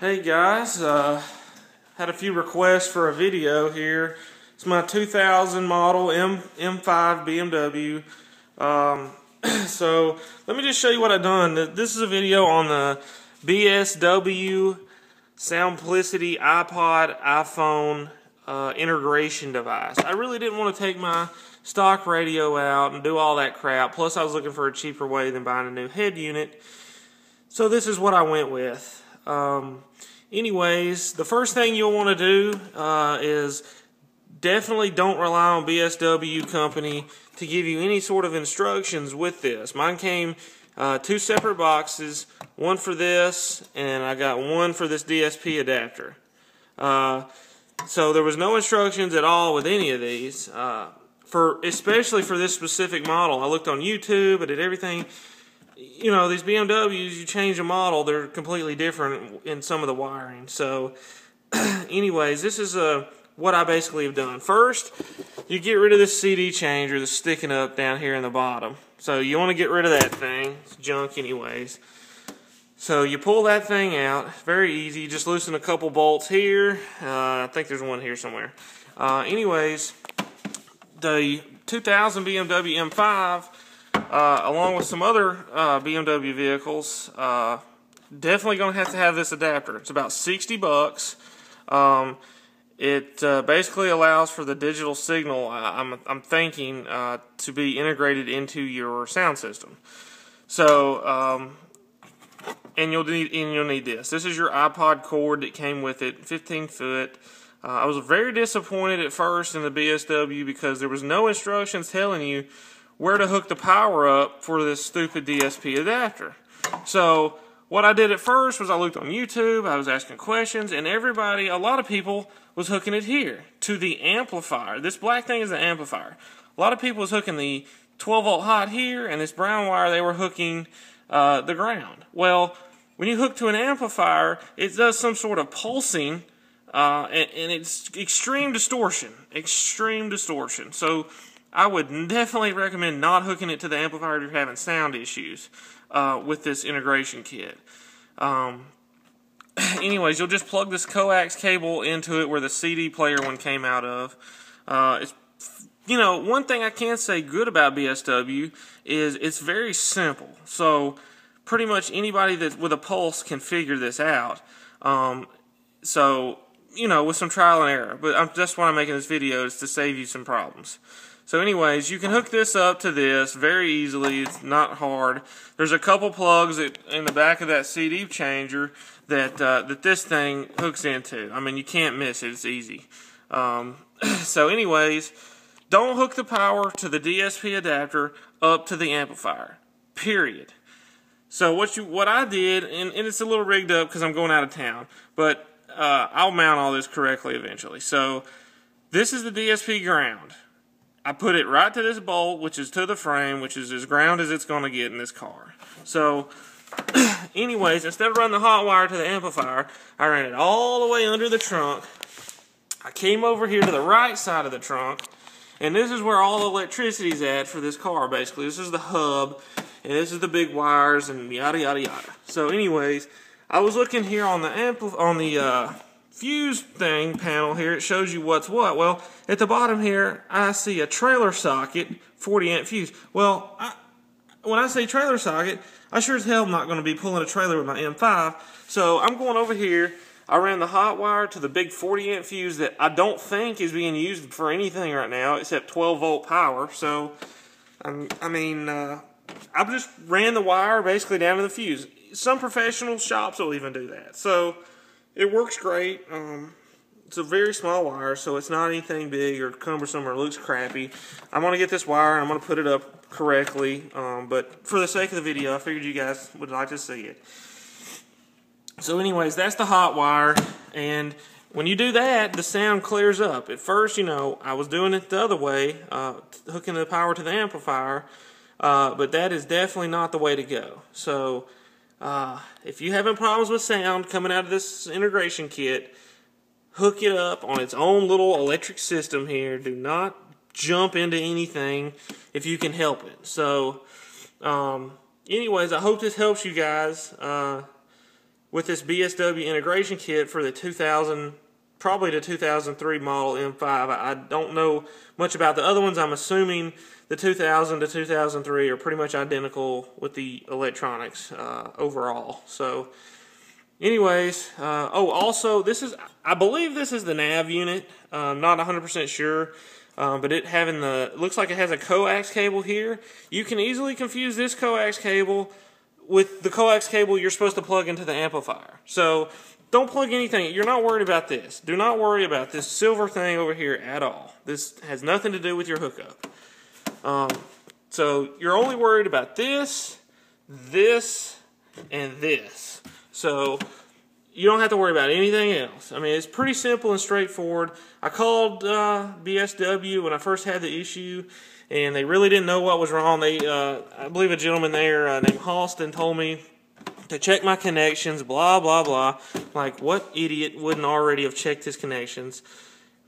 Hey guys, had a few requests for a video here. It's my 2000 model M5 BMW. So let me just show you what I've done. This is a video on the BMW Soundplicity iPod iPhone integration device. I really didn't want to take my stock radio out and do all that crap. Plus I was looking for a cheaper way than buying a new head unit. So this is what I went with. Anyways, the first thing you'll want to do is definitely don't rely on BMW company to give you any sort of instructions with this. Mine came two separate boxes, one for this and I got one for this DSP adapter. So there was no instructions at all with any of these, especially for this specific model. I looked on YouTube, I did everything. You know, these BMWs, you change the model, they're completely different in some of the wiring. So, anyways, this is what I basically have done. First, you get rid of this CD changer that's sticking up down here in the bottom. So you want to get rid of that thing. It's junk anyways. So you pull that thing out. Very easy. You just loosen a couple bolts here. I think there's one here somewhere. Anyways, the 2000 BMW M5... along with some other BMW vehicles, definitely going to have this adapter. It's about 60 bucks. It basically allows for the digital signal, I'm thinking, to be integrated into your sound system. So, and you'll need this. This is your iPod cord that came with it, 15 foot. I was very disappointed at first in the BMW because there was no instructions telling you where to hook the power up for this stupid DSP adapter. So what I did at first was I looked on YouTube, I was asking questions, and a lot of people was hooking it here to the amplifier. This black thing is the amplifier. A lot of people was hooking the 12-volt hot here, and this brown wire they were hooking the ground. Well, when you hook to an amplifier, it does some sort of pulsing, and it's extreme distortion. Extreme distortion. So I would definitely recommend not hooking it to the amplifier if you're having sound issues with this integration kit. Anyways, you'll just plug this coax cable into it where the CD player one came out of. You know, one thing I can say good about BMW is it's very simple. So pretty much anybody that with a pulse can figure this out. So, you know, with some trial and error. But that's why I'm making this video, is to save you some problems. So anyways, you can hook this up to this very easily. It's not hard. There's a couple plugs in the back of that CD changer that this thing hooks into. I mean, you can't miss it. It's easy. So anyways, don't hook the power to the DSP adapter up to the amplifier. Period. So what I did, and it's a little rigged up because I'm going out of town, but I'll mount all this correctly eventually. So this is the DSP ground. I put it right to this bolt, which is to the frame, which is as ground as it's going to get in this car. So, anyways, instead of running the hot wire to the amplifier, I ran it all the way under the trunk. I came over here to the right side of the trunk, and this is where all the electricity's at for this car, basically. This is the hub, and this is the big wires, and yada, yada, yada. So, anyways, I was looking here on the fuse thing panel here. It shows you what's what. Well, at the bottom here, I see a trailer socket, 40 amp fuse. Well, when I say trailer socket, I sure as hell am not going to be pulling a trailer with my M5. So I'm going over here. I ran the hot wire to the big 40 amp fuse that I don't think is being used for anything right now except 12 volt power. So, I just ran the wire basically down to the fuse. Some professional shops will even do that. So it works great. It's a very small wire, so it's not anything big or cumbersome or looks crappy. I'm going to get this wire and I'm going to put it up correctly. But for the sake of the video, I figured you guys would like to see it. So anyways, that's the hot wire. And when you do that, the sound clears up. At first, you know, I was doing it the other way, hooking the power to the amplifier. But that is definitely not the way to go. So if you're having problems with sound coming out of this integration kit, hook it up on its own little electric system here. Do not jump into anything if you can help it. So, anyways, I hope this helps you guys. with this BSW integration kit for the 2000, probably the 2003 model M5. I don't know much about the other ones. I'm assuming the 2000 to 2003 are pretty much identical with the electronics overall. So anyways, oh, also I believe this is the nav unit. I'm not 100% sure. But it looks like it has a coax cable here. You can easily confuse this coax cable with the coax cable you're supposed to plug into the amplifier. So don't plug anything. You're not worried about this. Do not worry about this silver thing over here at all. This has nothing to do with your hookup. So you're only worried about this, this, and this. So you don't have to worry about anything else. I mean, it's pretty simple and straightforward. I called BSW when I first had the issue, and they really didn't know what was wrong. I believe a gentleman there named Halston told me to check my connections, blah, blah, blah. Like, what idiot wouldn't already have checked his connections?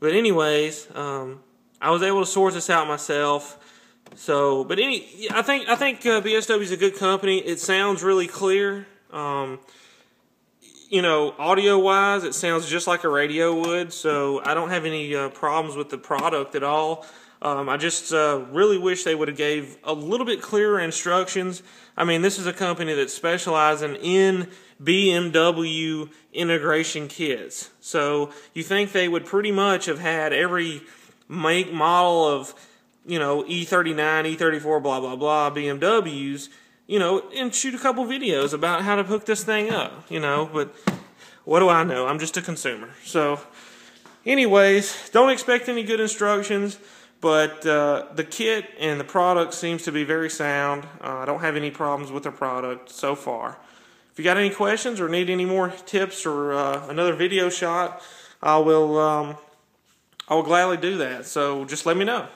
But anyways, I was able to sort this out myself. So, but I think BSW is a good company. It sounds really clear. You know, audio-wise, it sounds just like a radio would, so I don't have any problems with the product at all. I just really wish they would have gave a little bit clearer instructions. I mean, this is a company that's specializing in BMW integration kits. So you think they would pretty much have had every make, model of, you know, E39, E34, blah, blah, blah, BMWs, you know, and shoot a couple videos about how to hook this thing up, you know, but what do I know? I'm just a consumer. So, anyways, don't expect any good instructions, but the kit and the product seems to be very sound. I don't have any problems with the product so far. If you got any questions or need any more tips or another video shot, I will gladly do that. So just let me know.